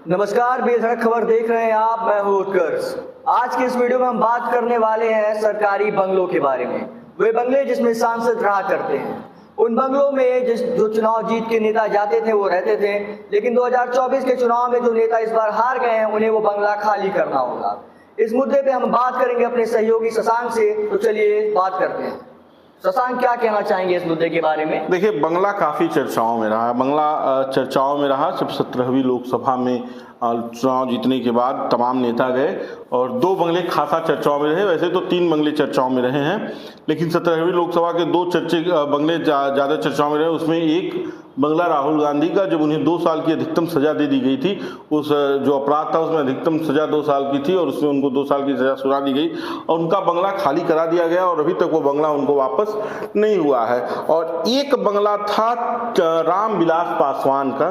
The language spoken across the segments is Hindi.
नमस्कार, बेधड़क खबर देख रहे हैं आप। मैं हूं उत्कर्ष। आज के इस वीडियो में हम बात करने वाले हैं सरकारी बंगलों के बारे में। वे बंगले जिसमें सांसद रहा करते हैं। उन बंगलों में जो चुनाव जीत के नेता जाते थे वो रहते थे, लेकिन 2024 के चुनाव में जो नेता इस बार हार गए हैं उन्हें वो बंगला खाली करना होगा। इस मुद्दे पे हम बात करेंगे अपने सहयोगी शशांक से। तो चलिए बात करते हैं। शशांक, क्या कहना चाहेंगे इस मुद्दे के बारे में? देखिए, बंगला काफ़ी चर्चाओं में रहा। बंगला चर्चाओं में रहा जब 17वीं लोकसभा में चुनाव जीतने के बाद तमाम नेता गए और 2 बंगले खासा चर्चाओं में रहे। वैसे तो 3 बंगले चर्चाओं में रहे हैं, लेकिन 17वीं लोकसभा के 2 बंगले ज़्यादा चर्चाओं में रहे। उसमें एक बंगला राहुल गांधी का, जब उन्हें 2 साल की अधिकतम सज़ा दे दी गई थी। उस जो अपराध था उसमें अधिकतम सज़ा 2 साल की थी और उसमें उनको 2 साल की सज़ा सुना दी गई और उनका बंगला खाली करा दिया गया और अभी तक वो बंगला उनको वापस नहीं हुआ है। और एक बंगला था रामविलास पासवान का,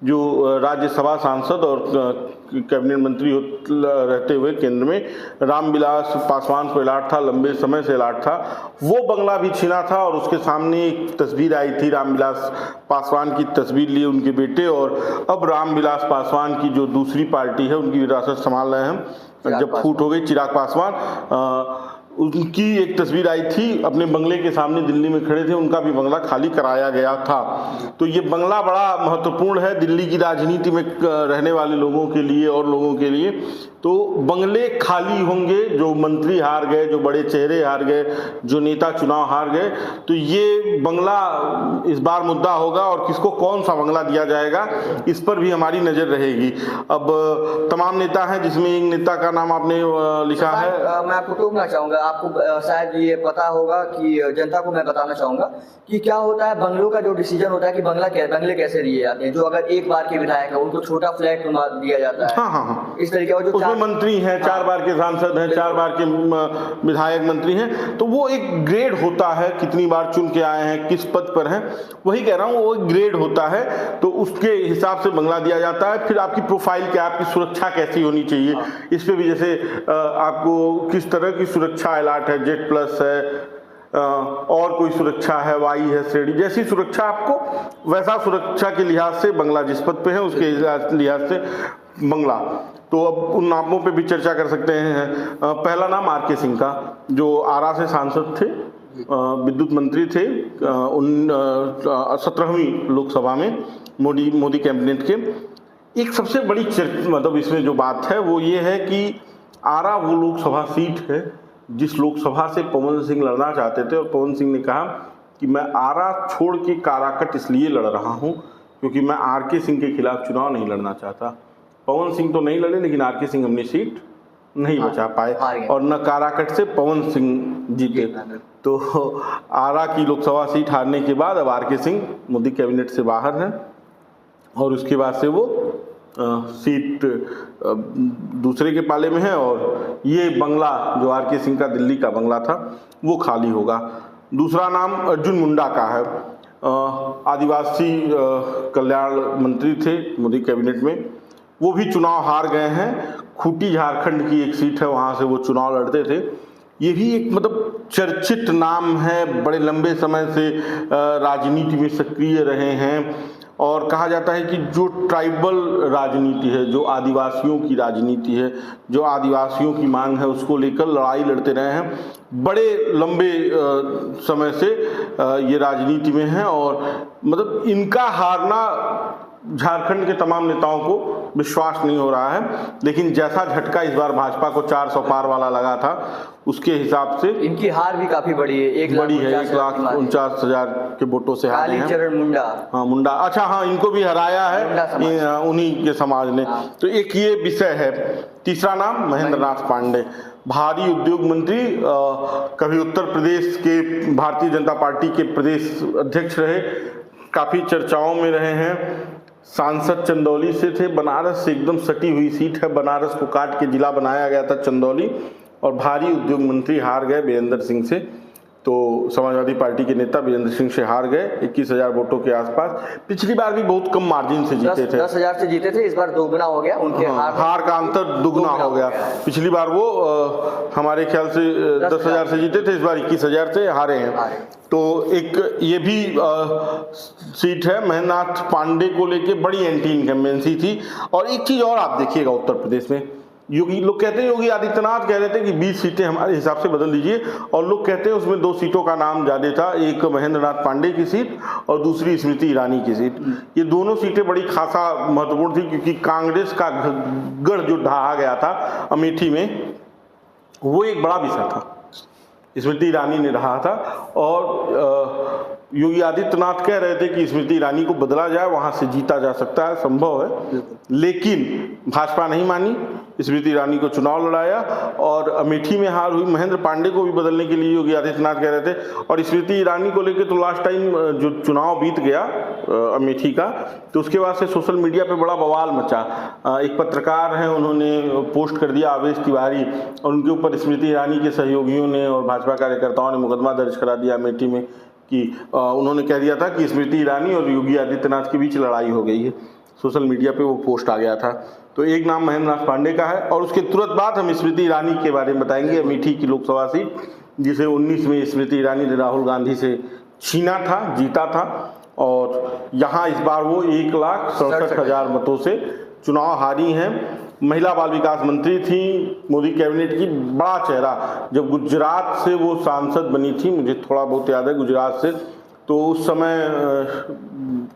जो राज्यसभा सांसद और कैबिनेट मंत्री रहते हुए केंद्र में रामविलास पासवान को अलाट था, लंबे समय से अलाट था। वो बंगला भी छीना था और उसके सामने एक तस्वीर आई थी, रामविलास पासवान की तस्वीर लिए उनके बेटे। और अब रामविलास पासवान की जो दूसरी पार्टी है उनकी विरासत संभाल रहे हैं। जब फूट हो गई, चिराग पासवान, उनकी एक तस्वीर आई थी अपने बंगले के सामने, दिल्ली में खड़े थे। उनका भी बंगला खाली कराया गया था। तो ये बंगला बड़ा महत्वपूर्ण है दिल्ली की राजनीति में रहने वाले लोगों के लिए और लोगों के लिए। तो बंगले खाली होंगे, जो मंत्री हार गए, जो बड़े चेहरे हार गए, जो नेता चुनाव हार गए। तो ये बंगला इस बार मुद्दा होगा और किसको कौन सा बंगला दिया जाएगा इस पर भी हमारी नज़र रहेगी। अब तमाम नेता हैं, जिसमें एक नेता का नाम आपने लिखा है। मैं आपको टोकना चाहूँगा, आपको शायद ये पता होगा कि जनता को मैं बताना चाहूँगा कि क्या होता है बंगलों का जो डिसीजन होता है कि बंगले कैसे दिए जाते हैं। जो अगर एक बार के विधायक है उनको छोटा फ्लैट दिया जाता है। हाँ। इस तरीके का जो मंत्री हैं, 4 बार के सांसद हैं, 4 बार के विधायक मंत्री हैं, तो वो एक ग्रेड होता है, कितनी बार चुन के आए हैं, किस पद पर हैं, वही कह रहा हूँ, वो एक ग्रेड होता है। तो उसके हिसाब से बंगला दिया जाता है। फिर आपकी प्रोफाइल क्या, आपकी सुरक्षा कैसी होनी चाहिए, इस पे भी, जैसे आपको किस तरह की सुरक्षा अलाट है, जेट प्लस है और कोई सुरक्षा है, वाई है, श्रेणी, जैसी सुरक्षा आपको, वैसा सुरक्षा के लिहाज से बंगला जिस पद पे है उसके लिहाज से बंगला। तो अब उन नामों पे भी चर्चा कर सकते हैं। पहला नाम आर.के. सिंह का, जो आरा से सांसद थे, विद्युत मंत्री थे 17वीं लोकसभा में मोदी कैबिनेट के। एक सबसे बड़ी मतलब इसमें जो बात है वो ये है कि आरा वो लोकसभा सीट है जिस लोकसभा से पवन सिंह लड़ना चाहते थे और पवन सिंह ने कहा कि मैं आरा छोड़ के काराकट इसलिए लड़ रहा हूँ क्योंकि मैं आर.के. सिंह के खिलाफ चुनाव नहीं लड़ना चाहता। पवन सिंह तो नहीं लड़े, लेकिन आर.के. सिंह अपनी सीट नहीं बचा पाए और न काराकट से पवन सिंह जीते। तो आरा की लोकसभा सीट हारने के बाद अब आर.के. सिंह मोदी कैबिनेट से बाहर हैं और उसके बाद से वो सीट दूसरे के पाले में है और ये बंगला जो आर.के. सिंह का दिल्ली का बंगला था वो खाली होगा। दूसरा नाम अर्जुन मुंडा का है। आदिवासी कल्याण मंत्री थे मोदी कैबिनेट में, वो भी चुनाव हार गए हैं। खूंटी झारखंड की एक सीट है, वहाँ से वो चुनाव लड़ते थे। ये भी एक मतलब चर्चित नाम है, बड़े लंबे समय से राजनीति में सक्रिय रहे हैं और कहा जाता है कि जो ट्राइबल राजनीति है, जो आदिवासियों की राजनीति है, जो आदिवासियों की मांग है, उसको लेकर लड़ाई लड़ते रहे हैं। बड़े लंबे समय से ये राजनीति में हैं और मतलब इनका हारना झारखंड के तमाम नेताओं को विश्वास नहीं हो रहा है। लेकिन जैसा झटका इस बार भाजपा को 400 पार वाला लगा था, उसके हिसाब से इनकी हार भी काफी बड़ी है। 1,49,000 के वोटों से हारे हैं। कालीचरण मुंडा, हाँ मुंडा, अच्छा हाँ, इनको भी हराया है उन्हीं के समाज ने। तो एक ये विषय है। तीसरा नाम महेंद्र नाथ पांडे, भारी उद्योग मंत्री, कभी उत्तर प्रदेश के भारतीय जनता पार्टी के प्रदेश अध्यक्ष रहे, काफ़ी चर्चाओं में रहे हैं। सांसद चंदौली से थे, बनारस से एकदम सटी हुई सीट है, बनारस को काट के जिला बनाया गया था चंदौली, और भारी उद्योग मंत्री हार गए वीरेंद्र सिंह से। तो समाजवादी पार्टी के नेता वीरेंद्र सिंह से हार गए 21,000 वोटों के आसपास। पिछली बार भी बहुत कम मार्जिन से जीते थे, 10,000 से जीते थे, इस बार दोगुना हो गया उनके। हार का अंतर दुगना हो गया। पिछली बार वो हमारे ख्याल से 10,000 से जीते थे, इस बार 21,000 से हारे हैं। तो एक ये भी सीट है, महेंद्रनाथ पांडे को लेके बड़ी एंटी इनकम्बेंसी थी। और एक चीज और आप देखिएगा उत्तर प्रदेश में, योगी लोग कहते हैं, योगी आदित्यनाथ कह रहे थे कि 20 सीटें हमारे हिसाब से बदल दीजिए, और लोग कहते हैं उसमें 2 सीटों का नाम ज्यादा था, एक महेंद्रनाथ पांडे की सीट और दूसरी स्मृति ईरानी की सीट। ये दोनों सीटें बड़ी खासा महत्वपूर्ण थी, क्योंकि कांग्रेस का गढ़ जो ढहा गया था अमेठी में, वो एक बड़ा विषय था, स्मृति ईरानी ने रहा था। और योगी आदित्यनाथ कह रहे थे कि स्मृति ईरानी को बदला जाए, वहां से जीता जा सकता है, संभव है। लेकिन भाजपा नहीं मानी, स्मृति ईरानी को चुनाव लड़ाया और अमेठी में हार हुई। महेंद्र पांडे को भी बदलने के लिए योगी आदित्यनाथ कह रहे थे। और स्मृति ईरानी को लेकर तो लास्ट टाइम जो चुनाव बीत गया अमेठी का, तो उसके बाद से सोशल मीडिया पे बड़ा बवाल मचा। एक पत्रकार हैं, उन्होंने पोस्ट कर दिया, आवेश तिवारी, और उनके ऊपर स्मृति ईरानी के सहयोगियों ने और भाजपा कार्यकर्ताओं ने मुकदमा दर्ज करा दिया अमेठी में, कि उन्होंने कह दिया था कि स्मृति ईरानी और योगी आदित्यनाथ के बीच लड़ाई हो गई है। सोशल मीडिया पे वो पोस्ट आ गया था। तो एक नाम महेंद्रनाथ पांडे का है, और उसके तुरंत बाद हम स्मृति ईरानी के बारे में बताएंगे। अमेठी की लोकसभा सीट, जिसे 19 में स्मृति ईरानी ने राहुल गांधी से छीना था, जीता था, और यहाँ इस बार वो 1,67,000 मतों से चुनाव हारी हैं। महिला बाल विकास मंत्री थी मोदी कैबिनेट की, बड़ा चेहरा। जब गुजरात से वो सांसद बनी थी, मुझे थोड़ा बहुत याद है गुजरात से, तो उस समय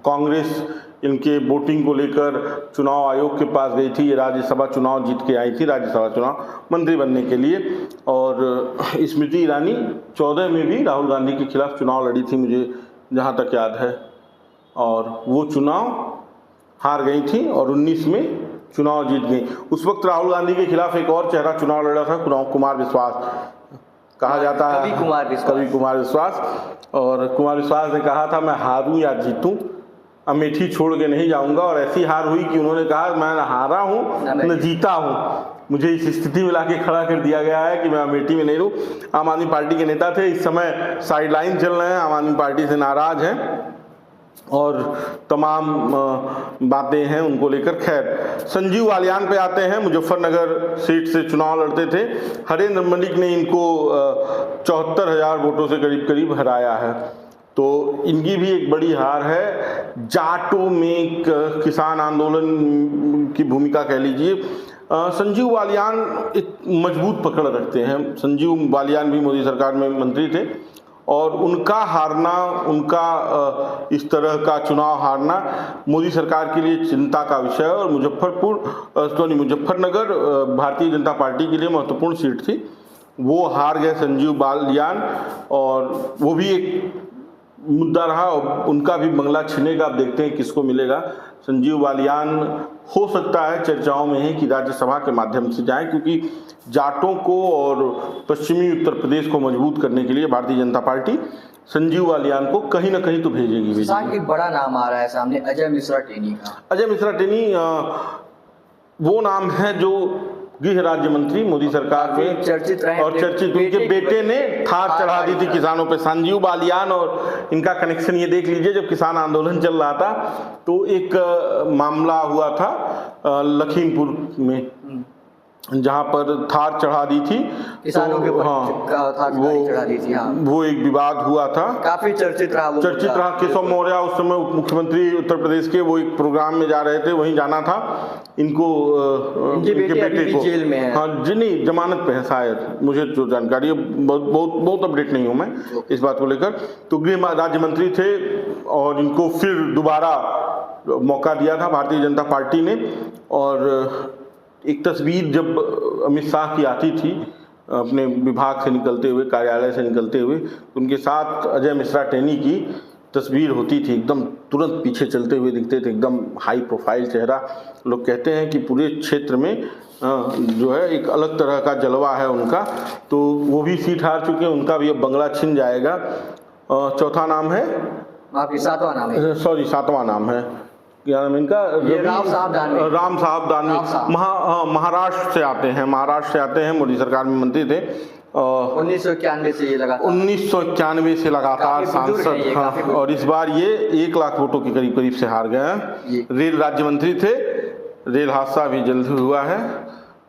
कांग्रेस इनके वोटिंग को लेकर चुनाव आयोग के पास गई थी। ये राज्यसभा चुनाव जीत के आई थी, राज्यसभा चुनाव मंत्री बनने के लिए। और स्मृति ईरानी 14 में भी राहुल गांधी के खिलाफ चुनाव लड़ी थी, मुझे जहाँ तक याद है, और वो चुनाव हार गई थी और 19 में चुनाव जीत गई। उस वक्त राहुल गांधी के खिलाफ एक और चेहरा चुनाव लड़ा था, कुमार विश्वास कहा जाता है, कवि कुमार विश्वास। और कुमार विश्वास ने कहा था, मैं हारूं या जीतूं, अमेठी छोड़ के नहीं जाऊंगा। और ऐसी हार हुई कि उन्होंने कहा, मैं न हारा हूं न जीता हूं, मुझे इस स्थिति में लाके खड़ा कर दिया गया है कि मैं अमेठी में नहीं रहूं। आम आदमी पार्टी के नेता थे, इस समय साइडलाइन चल रहे हैं, आम आदमी पार्टी से नाराज हैं और तमाम बातें हैं उनको लेकर। खैर, संजीव बालियान पे आते हैं। मुजफ्फरनगर सीट से चुनाव लड़ते थे, हरेंद्र मलिक ने इनको 74,000 वोटों से करीब करीब हराया है। तो इनकी भी एक बड़ी हार है। जाटों में किसान आंदोलन की भूमिका कह लीजिए। संजीव बालियान एक मजबूत पकड़ रखते हैं। संजीव बालियान भी मोदी सरकार में मंत्री थे, और उनका हारना, उनका इस तरह का चुनाव हारना मोदी सरकार के लिए चिंता का विषय है। और मुजफ्फरनगर भारतीय जनता पार्टी के लिए महत्वपूर्ण सीट थी, वो हार गए संजीव बालियान, और वो भी एक मुद्दा रहा। और उनका भी बंगला छीने का, आप देखते हैं किसको मिलेगा। संजीव बालियान हो सकता है चर्चाओं में है कि राज्यसभा के माध्यम से जाएं, क्योंकि जाटों को और पश्चिमी उत्तर प्रदेश को मजबूत करने के लिए भारतीय जनता पार्टी संजीव बालियान को कहीं ना कहीं तो भेजेगी। एक बड़ा नाम आ रहा है सामने, अजय मिश्रा टेनी का। अजय मिश्रा टेनी वो नाम है जो गृह राज्य मंत्री मोदी सरकार में चर्चित रहे, और चर्चित उनके बेटे ने थार चढ़ा दी थी किसानों पे। संजीव बालियान और इनका कनेक्शन ये देख लीजिए, जब किसान आंदोलन चल रहा था तो एक मामला हुआ था लखीमपुर में, जहाँ पर थार चढ़ा दी थी किसानों के ऊपर। हाँ, वो एक विवाद हुआ था, काफी चर्चित रहा। केशव मौर्य उस समय उप मुख्यमंत्री उत्तर प्रदेश के, वो एक प्रोग्राम में जा रहे थे, वहीं जाना था इनको। इनके बेटे को जेल में है। हाँ जी, नहीं जमानत पे है शायद, मुझे जो जानकारी है, बहुत अपडेट नहीं हूँ मैं इस बात को लेकर। तो गृह राज्य मंत्री थे और इनको फिर दोबारा मौका दिया था भारतीय जनता पार्टी ने। और एक तस्वीर जब अमित शाह की आती थी अपने विभाग से निकलते हुए, कार्यालय से निकलते हुए, उनके साथ अजय मिश्रा टेनी की तस्वीर होती थी, एकदम तुरंत पीछे चलते हुए दिखते थे, एकदम हाई प्रोफाइल चेहरा। लोग कहते हैं कि पूरे क्षेत्र में जो है एक अलग तरह का जलवा है उनका। तो वो भी सीट हार चुके हैं, उनका भी अब बंगला छिन जाएगा। चौथा नाम है, सातवां नाम है, सॉरी सातवां नाम है, क्या नाम इनका, राम साहब दानवे। महाराष्ट्र से आते हैं, मोदी सरकार में मंत्री थे। 1991 से ये लगातार 1991 से लगातार सांसद, हाँ, और इस बार ये 1 लाख वोटों के करीब करीब से हार गए हैं। रेल राज्य मंत्री थे, रेल हादसा भी जल्द हुआ है,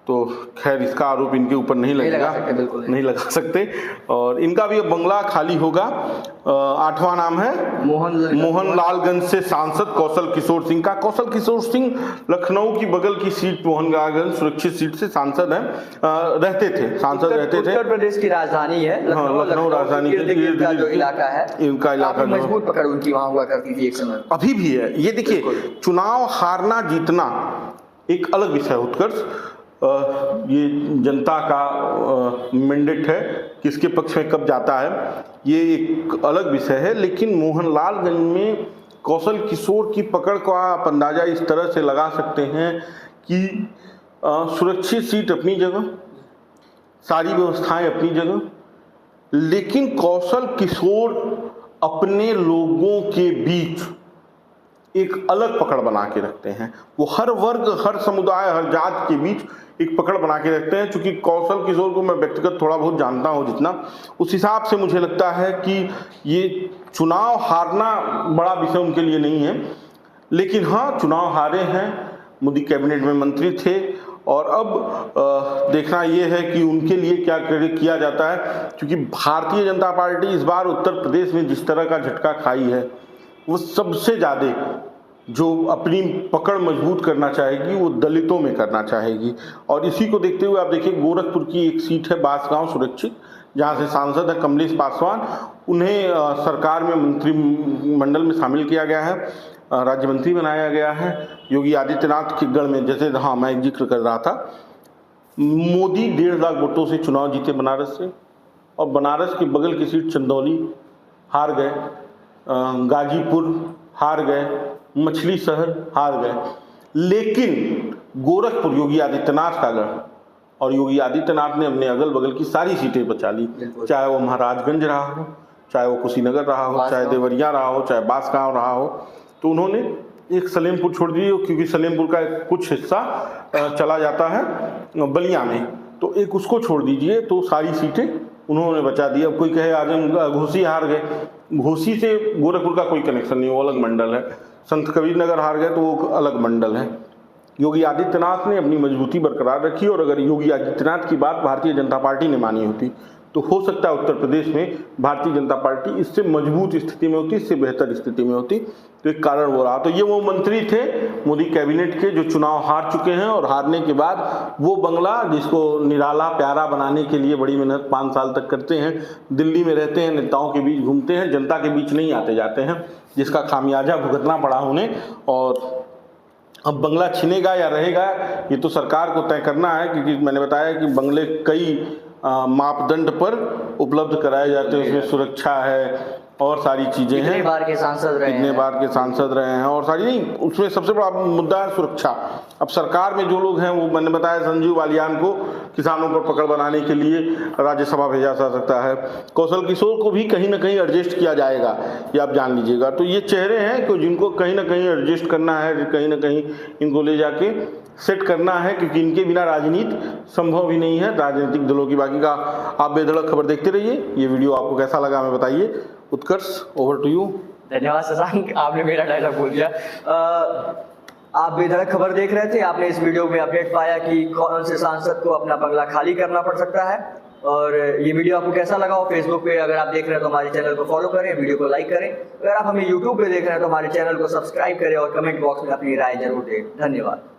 तो खैर इसका आरोप इनके ऊपर नहीं लगेगा, नहीं लगा सकते। और इनका भी अब बंगला खाली होगा। 8वां नाम है मोहनलालगंज से सांसद कौशल किशोर सिंह का। कौशल किशोर सिंह लखनऊ की बगल की सीट मोहनलालगंज सुरक्षित सीट से सांसद हैं, रहते थे, सांसद रहते थे। उत्तर प्रदेश की राजधानी है लखनऊ राजधानी का जो इलाका है, इनका इलाका मजबूत पकड़ उनकी वहां हुआ करती थी एक समय, अभी भी है। ये देखिए, चुनाव हारना जीतना एक अलग विषय है उत्कर्ष, ये जनता का मैंडेट है, किसके पक्ष में कब जाता है ये एक अलग विषय है। लेकिन मोहनलालगंज में कौशल किशोर की पकड़ का आप अंदाजा इस तरह से लगा सकते हैं कि सुरक्षित सीट अपनी जगह, सारी व्यवस्थाएं अपनी जगह, लेकिन कौशल किशोर अपने लोगों के बीच एक अलग पकड़ बना के रखते हैं। वो हर वर्ग, हर समुदाय, हर जात के बीच एक पकड़ बना के रखते हैं। चूंकि कौशल किशोर को मैं व्यक्तिगत थोड़ा बहुत जानता हूं जितना, उस हिसाब से मुझे लगता है कि ये चुनाव हारना बड़ा विषय उनके लिए नहीं है। लेकिन हाँ, चुनाव हारे हैं, मोदी कैबिनेट में मंत्री थे, और अब देखना ये है कि उनके लिए क्या किया जाता है। क्योंकि भारतीय जनता पार्टी इस बार उत्तर प्रदेश में जिस तरह का झटका खाई है, वो सबसे ज़्यादा जो अपनी पकड़ मजबूत करना चाहेगी वो दलितों में करना चाहेगी। और इसी को देखते हुए आप देखिए, गोरखपुर की एक सीट है बांसगांव सुरक्षित, जहाँ से सांसद है कमलेश पासवान, उन्हें सरकार में मंत्रिमंडल में शामिल किया गया है, राज्य मंत्री बनाया गया है योगी आदित्यनाथ के गढ़ में। जैसे हाँ, मैं एक जिक्र कर रहा था, मोदी 1.5 लाख वोटों से चुनाव जीते बनारस से, और बनारस की बगल की सीट चंदौली हार गए, गाजीपुर हार गए, मछली शहर हार गए। लेकिन गोरखपुर योगी आदित्यनाथ का गढ़, और योगी आदित्यनाथ ने अपने अगल बगल की सारी सीटें बचा ली, चाहे वो महाराजगंज रहा हो, चाहे वो कुशीनगर रहा हो, चाहे देवरिया रहा हो, चाहे बांसगांव रहा हो। तो उन्होंने एक सलेमपुर छोड़ दी, क्योंकि सलेमपुर का कुछ हिस्सा चला जाता है बलिया में, तो एक उसको छोड़ दीजिए, तो सारी सीटें उन्होंने बचा दी। अब कोई कहे आजम घोसी हार गए, घोसी से गोरखपुर का कोई कनेक्शन नहीं, वो अलग मंडल है। संत कबीर नगर हार गए तो वो अलग मंडल है। योगी आदित्यनाथ ने अपनी मजबूती बरकरार रखी, और अगर योगी आदित्यनाथ की बात भारतीय जनता पार्टी ने मानी होती तो हो सकता है उत्तर प्रदेश में भारतीय जनता पार्टी इससे मजबूत स्थिति में होती, इससे बेहतर स्थिति में होती। तो एक कारण वो रहा। तो ये वो मंत्री थे मोदी कैबिनेट के जो चुनाव हार चुके हैं, और हारने के बाद वो बंगला जिसको निराला प्यारा बनाने के लिए बड़ी मेहनत 5 साल तक करते हैं, दिल्ली में रहते हैं, नेताओं के बीच घूमते हैं, जनता के बीच नहीं आते जाते हैं, जिसका खामियाजा भुगतना पड़ा उन्हें। और अब बंगला छिनेगा या रहेगा ये तो सरकार को तय करना है, क्योंकि मैंने बताया कि बंगले कई मापदंड पर उपलब्ध कराए जाते हैं, उसमें सुरक्षा है और सारी चीजें हैं, कितने बार के सांसद रहे हैं और सारी नहीं, उसमें सबसे बड़ा मुद्दा है सुरक्षा। अब सरकार में जो लोग हैं, वो मैंने बताया संजीव बालियान को किसानों पर पकड़ बनाने के लिए राज्यसभा भेजा जा सकता है, कौशल किशोर को भी कहीं ना कहीं एडजस्ट किया जाएगा, ये आप जान लीजिएगा। तो ये चेहरे हैं कि जिनको कहीं ना कहीं एडजस्ट करना है, कहीं ना कहीं इनको ले जाके सेट करना है, क्योंकि इनके बिना राजनीति संभव ही नहीं है, राजनीतिक दलों की। बाकी का आप बेधड़क खबर देखते रहिए। ये वीडियो आपको कैसा लगा हमें बताइए। उत्कर्ष, ओवर टू यू। धन्यवाद शशांक, आपने मेरा डायलॉग बोल दिया। आप बेधड़क खबर देख रहे थे, आपने इस वीडियो में अपडेट पाया कि कौन से सांसद को अपना बंगला खाली करना पड़ सकता है। और ये वीडियो आपको कैसा लगा हो, फेसबुक पे अगर आप देख रहे हैं तो हमारे चैनल को फॉलो करें, वीडियो को लाइक करें। अगर आप हमें यूट्यूब पे देख रहे हैं तो हमारे चैनल को सब्सक्राइब करें और कमेंट बॉक्स में अपनी राय जरूर दें। धन्यवाद।